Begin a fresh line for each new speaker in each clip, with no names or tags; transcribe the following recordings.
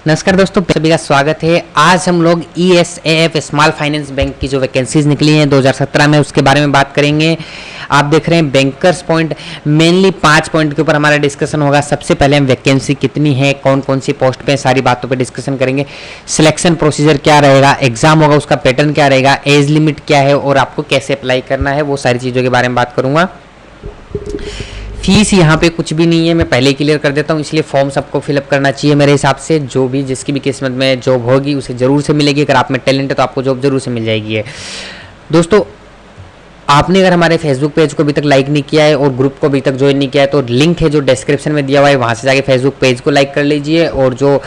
नमस्कार दोस्तों, सभी का स्वागत है। आज हम लोग ESAF स्मॉल फाइनेंस बैंक की जो वैकेंसीज निकली हैं 2017 में उसके बारे में बात करेंगे। आप देख रहे हैं बैंकर्स पॉइंट। मेनली 5 पॉइंट के ऊपर हमारा डिस्कशन होगा। सबसे पहले हम वैकेंसी कितनी है, कौन कौन सी पोस्ट पे, सारी बातों पे डिस्कशन करेंगे। सिलेक्शन प्रोसीजर क्या रहेगा, एग्जाम होगा उसका पैटर्न क्या रहेगा, एज लिमिट क्या है और आपको कैसे अप्लाई करना है, वो सारी चीज़ों के बारे में बात करूँगा। फीस यहाँ पे कुछ भी नहीं है, मैं पहले क्लियर कर देता हूँ, इसलिए फॉर्म सबको फिलअप करना चाहिए मेरे हिसाब से। जो भी जिसकी भी किस्मत में जॉब होगी उसे ज़रूर से मिलेगी। अगर आप में टैलेंट है तो आपको जॉब ज़रूर से मिल जाएगी। दोस्तों, आपने अगर हमारे फेसबुक पेज को अभी तक लाइक नहीं किया है और ग्रुप को अभी तक ज्वाइन नहीं किया है तो लिंक है जो डिस्क्रिप्शन में दिया हुआ है, वहाँ से जाके फेसबुक पेज को लाइक कर लीजिए और जो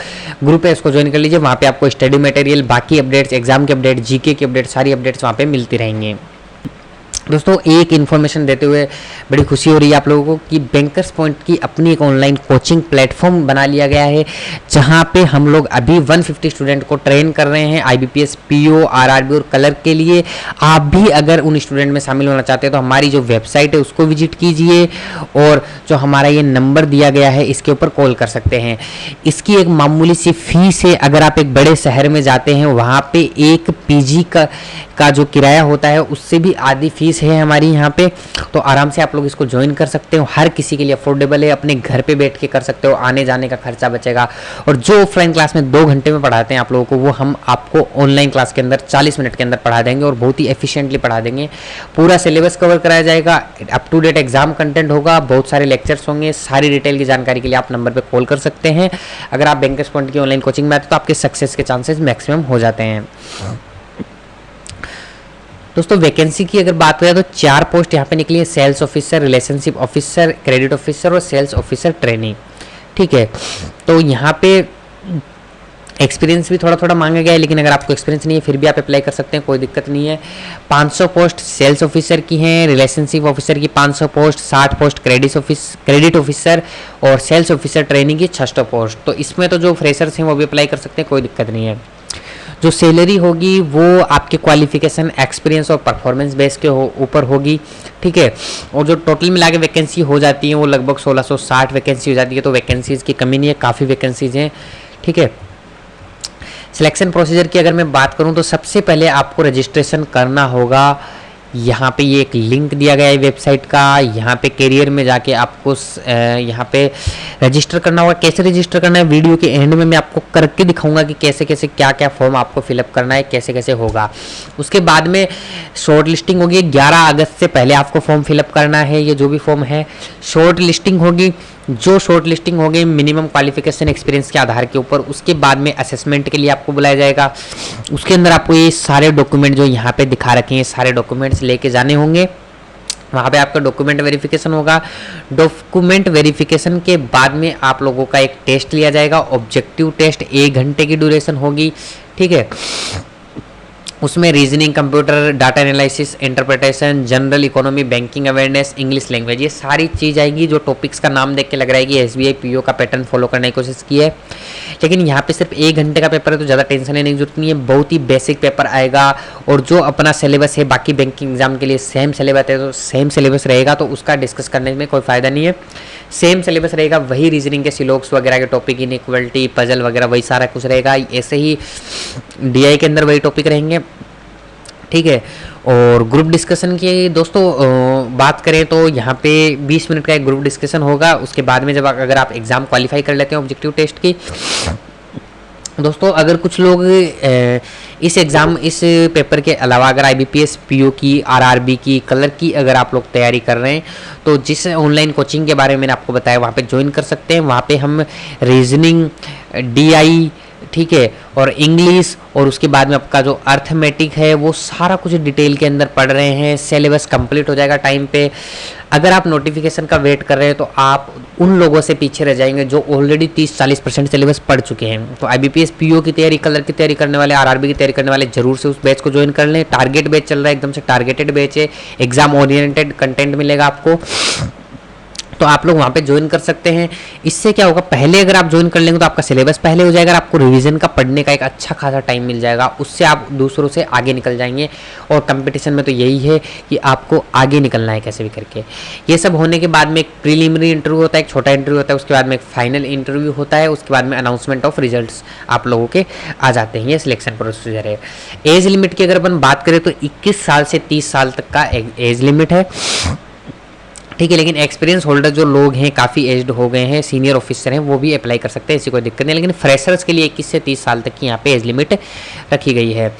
ग्रुप है उसको ज्वाइन कर लीजिए। वहाँ पे आपको स्टडी मटेरियल, बाकी अपडेट्स, एग्जाम के अपडेट, जीके के अपडेट, सारी अपडेट्स वहाँ पे मिलती रहेंगी। दोस्तों, एक इन्फॉर्मेशन देते हुए बड़ी खुशी हो रही है आप लोगों को कि बैंकर्स पॉइंट की अपनी एक ऑनलाइन कोचिंग प्लेटफॉर्म बना लिया गया है, जहां पे हम लोग अभी 150 स्टूडेंट को ट्रेन कर रहे हैं IBPS, PO, RRB और कलर के लिए। आप भी अगर उन स्टूडेंट में शामिल होना चाहते हैं तो हमारी जो वेबसाइट है उसको विजिट कीजिए और जो हमारा ये नंबर दिया गया है इसके ऊपर कॉल कर सकते हैं। इसकी एक मामूली सी फीस है। अगर आप एक बड़े शहर में जाते हैं वहाँ पे एक PG का जो किराया होता है उससे भी आधी फीस है हमारी यहाँ पे, तो आराम से आप लोग इसको ज्वाइन कर सकते हो। हर किसी के लिए अफोर्डेबल है, अपने घर पे बैठ के कर सकते हो, आने जाने का खर्चा बचेगा। और जो ऑफलाइन क्लास में 2 घंटे में पढ़ाते हैं आप लोगों को, वो हम आपको ऑनलाइन क्लास के अंदर 40 मिनट के अंदर पढ़ा देंगे और बहुत ही एफिशिएंटली पढ़ा देंगे। पूरा सिलेबस कवर कराया जाएगा, up to date exam content होगा, बहुत सारे लेक्चर्स होंगे। सारी डिटेल की जानकारी के लिए आप नंबर पर कॉल कर सकते हैं। अगर आप बैंकर्स पॉइंट की ऑनलाइन कोचिंग में आते हैं तो आपके सक्सेस के चांसेस मैक्सिमम हो जाते हैं। दोस्तों, वैकेंसी की अगर बात करें तो 4 पोस्ट यहाँ पे निकली है। Sales officer, relationship officer, credit officer और सेल्स ऑफिसर ट्रेनिंग। ठीक है, तो यहाँ पे एक्सपीरियंस भी थोड़ा थोड़ा मांगा गया है, लेकिन अगर आपको एक्सपीरियंस नहीं है फिर भी आप अप्लाई कर सकते हैं, कोई दिक्कत नहीं है। 500 पोस्ट सेल्स ऑफिसर की हैं, रिलेशनशिप ऑफिसर की 500 पोस्ट, 60 पोस्ट क्रेडिट ऑफिसर और सेल्स ऑफिसर ट्रेनिंग की 600 पोस्ट। तो इसमें तो जो फ्रेशर्स हैं वो भी अप्लाई कर सकते हैं, कोई दिक्कत नहीं है। जो सैलरी होगी वो आपके क्वालिफिकेशन, एक्सपीरियंस और परफॉर्मेंस बेस के ऊपर होगी। ठीक है, और जो टोटल मिला के वैकेंसी हो जाती है वो लगभग 1660 वैकेंसी हो जाती है। तो वैकेंसीज़ की कमी नहीं है, काफ़ी वैकेंसीज हैं। ठीक है, सिलेक्शन प्रोसीजर की अगर मैं बात करूं तो सबसे पहले आपको रजिस्ट्रेशन करना होगा। यहाँ पे ये एक लिंक दिया गया है वेबसाइट का, यहाँ पे करियर में जाके आपको यहाँ पे रजिस्टर करना होगा। कैसे रजिस्टर करना है वीडियो के एंड में मैं आपको करके दिखाऊंगा कि कैसे कैसे क्या क्या फॉर्म आपको फिलअप करना है, कैसे कैसे होगा। उसके बाद में शॉर्ट लिस्टिंग होगी। 11 अगस्त से पहले आपको फॉर्म फिलअप करना है। ये जो भी फॉर्म है शॉर्ट लिस्टिंग होगी। जो शॉर्ट लिस्टिंग होगी मिनिमम क्वालिफिकेशन, एक्सपीरियंस के आधार के ऊपर। उसके बाद में असेसमेंट के लिए आपको बुलाया जाएगा। उसके अंदर आपको ये सारे डॉक्यूमेंट जो यहाँ पे दिखा रखे हैं सारे डॉक्यूमेंट्स लेके जाने होंगे। वहाँ पे आपका डॉक्यूमेंट वेरिफिकेशन होगा। डॉक्यूमेंट वेरिफिकेशन के बाद में आप लोगों का एक टेस्ट लिया जाएगा, ऑब्जेक्टिव टेस्ट। 1 घंटे की ड्यूरेशन होगी। ठीक है, उसमें reasoning, computer, data analysis, interpretation, general economy, banking awareness, English language, ये सारी चीज़ आएगी। जो टॉपिक्स का नाम देख के लग रहा है कि SBI PO का पैटर्न फॉलो करने की कोशिश की है, लेकिन यहाँ पे सिर्फ 1 घंटे का पेपर है तो ज़्यादा टेंशन लेने की जरूरत नहीं है। बहुत ही बेसिक पेपर आएगा और जो अपना सिलेबस है बाकी बैंकिंग एग्जाम के लिए सेम सिलेबस है, तो सेम सिलेबस रहेगा, तो उसका डिस्कस करने में कोई फ़ायदा नहीं है। सेम सिलेबस रहेगा, वही रीजनिंग के सिलोक्स वगैरह के टॉपिक, इनइक्वालिटी, पजल वगैरह वही सारा कुछ रहेगा। ऐसे ही DI के अंदर वही टॉपिक रहेंगे। ठीक है, और ग्रुप डिस्कशन की दोस्तों बात करें तो यहाँ पे 20 मिनट का एक ग्रुप डिस्कशन होगा। उसके बाद में जब अगर आप एग्ज़ाम क्वालिफाई कर लेते हैं ऑब्जेक्टिव टेस्ट की, दोस्तों अगर कुछ लोग इस पेपर के अलावा अगर IBPS, PO की, RRB की, कलर की अगर आप लोग तैयारी कर रहे हैं तो जिस ऑनलाइन कोचिंग के बारे में मैंने आपको बताया वहाँ पे ज्वाइन कर सकते हैं। वहाँ पे हम रीजनिंग, DI, ठीक है, और इंग्लिश और उसके बाद में आपका जो अर्थमेटिक है वो सारा कुछ डिटेल के अंदर पढ़ रहे हैं। सिलेबस कंप्लीट हो जाएगा टाइम पे। अगर आप नोटिफिकेशन का वेट कर रहे हैं तो आप उन लोगों से पीछे रह जाएंगे जो ऑलरेडी 30-40% सिलेबस पढ़ चुके हैं। तो IBPS, PO की तैयारी, कलर की तैयारी करने वाले, RRB की तैयारी करने वाले जरूर से उस बैच को ज्वाइन कर लें। टारगेट बैच चल रहा है, एकदम से टारगेटेड बैच है, एग्जाम ओरिएंटेड कंटेंट मिलेगा आपको। तो आप लोग वहाँ पे ज्वाइन कर सकते हैं। इससे क्या होगा, पहले अगर आप ज्वाइन कर लेंगे तो आपका सिलेबस पहले हो जाएगा, आपको रिवीजन का पढ़ने का एक अच्छा खासा टाइम मिल जाएगा, उससे आप दूसरों से आगे निकल जाएंगे। और कंपटीशन में तो यही है कि आपको आगे निकलना है कैसे भी करके। ये सब होने के बाद में एक प्रीलिमिनरी इंटरव्यू होता है, एक छोटा इंटरव्यू होता है, उसके बाद में एक फाइनल इंटरव्यू होता है, उसके बाद में अनाउंसमेंट ऑफ रिजल्ट्स आप लोगों के आ जाते हैं। ये सिलेक्शन प्रोसीजर है। एज लिमिट की अगर अपन बात करें तो 21 साल से 30 साल तक का एज लिमिट है, ठीक है। लेकिन एक्सपीरियंस होल्डर जो लोग हैं, काफ़ी एज्ड हो गए हैं, सीनियर ऑफिसर हैं, वो भी अप्लाई कर सकते हैं, ऐसी कोई दिक्कत नहीं। लेकिन फ्रेशर्स के लिए 21 से 30 साल तक की यहाँ पे एज लिमिट रखी गई है।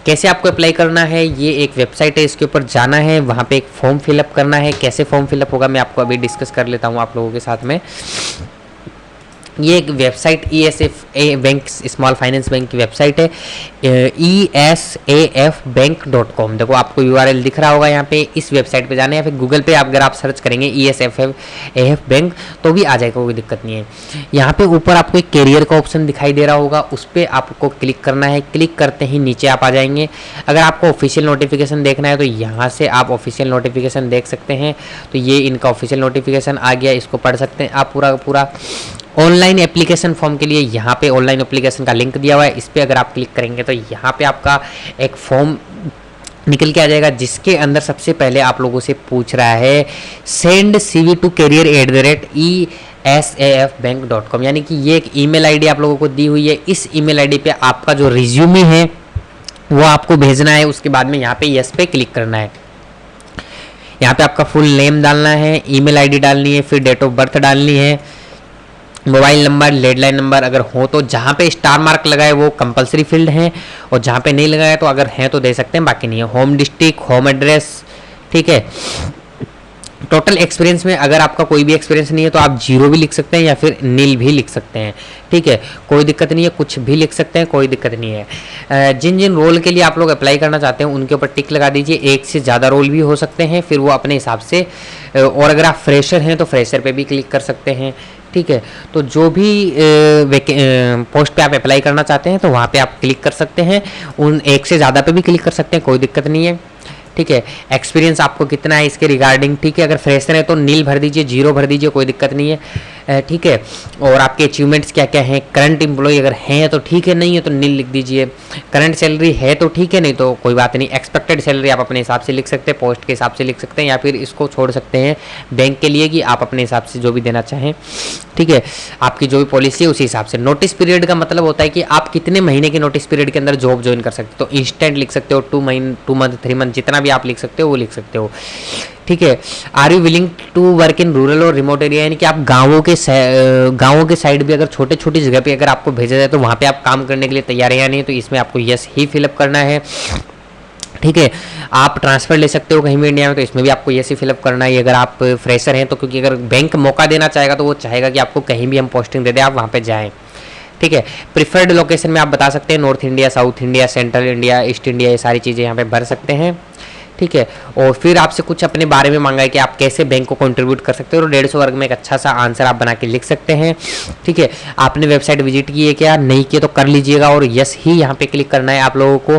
कैसे आपको अप्लाई करना है, ये एक वेबसाइट है, इसके ऊपर जाना है, वहाँ पे एक फॉर्म फिलअप करना है। कैसे फॉर्म फिलअप होगा मैं आपको अभी डिस्कस कर लेता हूँ आप लोगों के साथ में। ये एक website ESAF bank, small finance bank की वेबसाइट है, ESAFbank.com। देखो आपको URL दिख रहा होगा यहाँ पे, इस वेबसाइट पे जाना है, या फिर गूगल पे अगर आप सर्च करेंगे ESAF बैंक तो भी आ जाएगा, कोई दिक्कत नहीं है। यहाँ पे ऊपर आपको एक कैरियर का ऑप्शन दिखाई दे रहा होगा, उस पर आपको क्लिक करना है। क्लिक करते ही नीचे आप आ जाएंगे। अगर आपको ऑफिशियल नोटिफिकेशन देखना है तो यहाँ से आप ऑफिशियल नोटिफिकेशन देख सकते हैं। तो ये इनका ऑफिशियल नोटिफिकेशन आ गया, इसको पढ़ सकते हैं आप पूरा। ऑनलाइन एप्लीकेशन फॉर्म के लिए यहाँ पे ऑनलाइन एप्लीकेशन का लिंक दिया हुआ है, इस पर अगर आप क्लिक करेंगे तो यहाँ पे आपका एक फॉर्म निकल के आ जाएगा, जिसके अंदर सबसे पहले आप लोगों से पूछ रहा है सेंड CV टू career@ESAFbank.com, यानी कि ये एक ईमेल आईडी आप लोगों को दी हुई है। इस ईमेल आईडी पे आपका जो रिज्यूमे है वो आपको भेजना है। उसके बाद में यहाँ पे यस पे क्लिक करना है। यहाँ पे आपका फुल नेम डालना है, ईमेल आईडी डालनी है, फिर डेट ऑफ बर्थ डालनी है, मोबाइल नंबर, लैंडलाइन नंबर अगर हो तो। जहाँ पे स्टार मार्क लगा है वो कंपलसरी फील्ड हैं, और जहाँ पे नहीं लगा है तो अगर हैं तो दे सकते हैं, बाकी नहीं है। होम डिस्ट्रिक्ट, होम एड्रेस, ठीक है। टोटल एक्सपीरियंस में अगर आपका कोई भी एक्सपीरियंस नहीं है तो आप 0 भी लिख सकते हैं या फिर नील भी लिख सकते हैं, ठीक है, कोई दिक्कत नहीं है। कुछ भी लिख सकते हैं, कोई दिक्कत नहीं है। जिन जिन रोल के लिए आप लोग अप्लाई करना चाहते हैं उनके ऊपर टिक लगा दीजिए। एक से ज़्यादा रोल भी हो सकते हैं, फिर वो अपने हिसाब से। और अगर आप फ्रेशर हैं तो फ्रेशर पे भी क्लिक कर सकते हैं, ठीक है। तो जो भी पोस्ट पे आप अप्लाई करना चाहते हैं तो वहाँ पे आप क्लिक कर सकते हैं। उन एक से ज़्यादा पे भी क्लिक कर सकते हैं, कोई दिक्कत नहीं है, ठीक है। एक्सपीरियंस आपको कितना है इसके रिगार्डिंग, ठीक है। अगर फ्रेशर है तो नील भर दीजिए, 0 भर दीजिए, कोई दिक्कत नहीं है, ठीक है। और आपके अचीवमेंट्स क्या क्या हैं, करंट एम्प्लॉय अगर हैं तो ठीक है, नहीं है तो नील लिख दीजिए। करंट सैलरी है तो ठीक है, नहीं तो कोई बात नहीं। एक्सपेक्टेड सैलरी आप अपने हिसाब से लिख सकते हैं, पोस्ट के हिसाब से लिख सकते हैं, या फिर इसको छोड़ सकते हैं बैंक के लिए कि आप अपने हिसाब से जो भी देना चाहें, ठीक है। आपकी जो भी पॉलिसी है उसी हिसाब से। नोटिस पीरियड का मतलब होता है कि आप कितने महीने के नोटिस पीरियड के अंदर जॉब ज्वाइन कर सकते हो। तो इंस्टेंट लिख सकते हो, 2 मंथ 3 मंथ, जितना भी आप लिख सकते हो वो लिख सकते हो, ठीक है। Are you willing to work in rural और रिमोट एरिया, यानी कि आप गाँवों के साइड भी अगर छोटे छोटी जगह पे अगर आपको भेजा जाए तो वहाँ पे आप काम करने के लिए तैयार है या नहीं, तो इसमें आपको यस ही फिलअप करना है, ठीक है। आप ट्रांसफ़र ले सकते हो कहीं भी इंडिया में, तो इसमें भी आपको यस ही फिलअप करना है अगर आप फ्रेशर हैं तो। क्योंकि अगर बैंक मौका देना चाहेगा तो वो चाहेगा कि आपको कहीं भी हम पोस्टिंग दे दें, आप वहाँ पे जाएँ, ठीक है। प्रिफर्ड लोकेशन में आप बता सकते हैं north India, south India, central India, east India, ये सारी चीज़ें यहाँ पे भर सकते हैं, ठीक है। और फिर आपसे कुछ अपने बारे में मांगा है कि आप कैसे बैंक को कंट्रीब्यूट कर सकते हो, और 150 वर्ग में एक अच्छा सा आंसर आप बना के लिख सकते हैं, ठीक है। आपने वेबसाइट विजिट की है क्या, नहीं की तो कर लीजिएगा, और यस ही यहाँ पे क्लिक करना है आप लोगों को,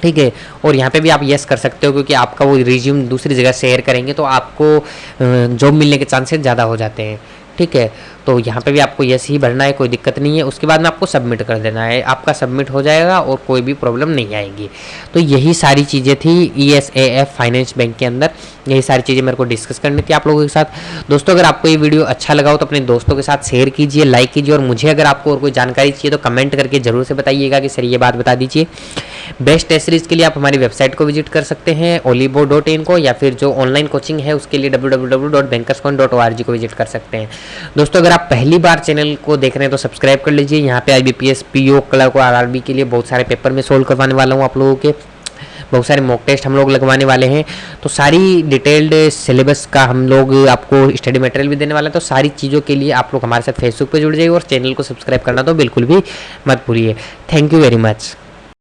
ठीक है। और यहाँ पे भी आप यस कर सकते हो, क्योंकि आपका वो रिज्यूम दूसरी जगह शेयर करेंगे तो आपको जॉब मिलने के चांसेस ज़्यादा हो जाते हैं, ठीक है। तो यहाँ पे भी आपको यस ही भरना है, कोई दिक्कत नहीं है। उसके बाद में आपको सबमिट कर देना है, आपका सबमिट हो जाएगा और कोई भी प्रॉब्लम नहीं आएगी। तो यही सारी चीज़ें थी ESAF फाइनेंस बैंक के अंदर, यही सारी चीज़ें मेरे को डिस्कस करनी थी आप लोगों के साथ। दोस्तों अगर आपको ये वीडियो अच्छा लगा हो तो अपने दोस्तों के साथ शेयर कीजिए, लाइक कीजिए, और मुझे अगर आपको और कोई जानकारी चाहिए तो कमेंट करके जरूर से बताइएगा कि सर ये बात बता दीजिए। बेस्ट एसेसरीज के लिए आप हमारी वेबसाइट को विजिट कर सकते हैं olibo.in को, या फिर जो ऑनलाइन कोचिंग है उसके लिए www.bankerscoin.org को विजिट कर सकते हैं। दोस्तों अगर आप पहली बार चैनल को देख रहे हैं तो सब्सक्राइब कर लीजिए। यहाँ पे IBPS, PO, क्लर्क और RRB के लिए बहुत सारे पेपर में सोल्व करवाने वाला हूँ आप लोगों के, बहुत सारे मॉक टेस्ट हम लोग लगवाने वाले हैं। तो सारी डिटेल्ड सिलेबस का हम लोग आपको स्टडी मटेरियल भी देने वाले हैं। तो सारी चीज़ों के लिए आप लोग हमारे साथ फेसबुक पे जुड़ जाइए और चैनल को सब्सक्राइब करना तो बिल्कुल भी मत भूलिए। Thank you very much.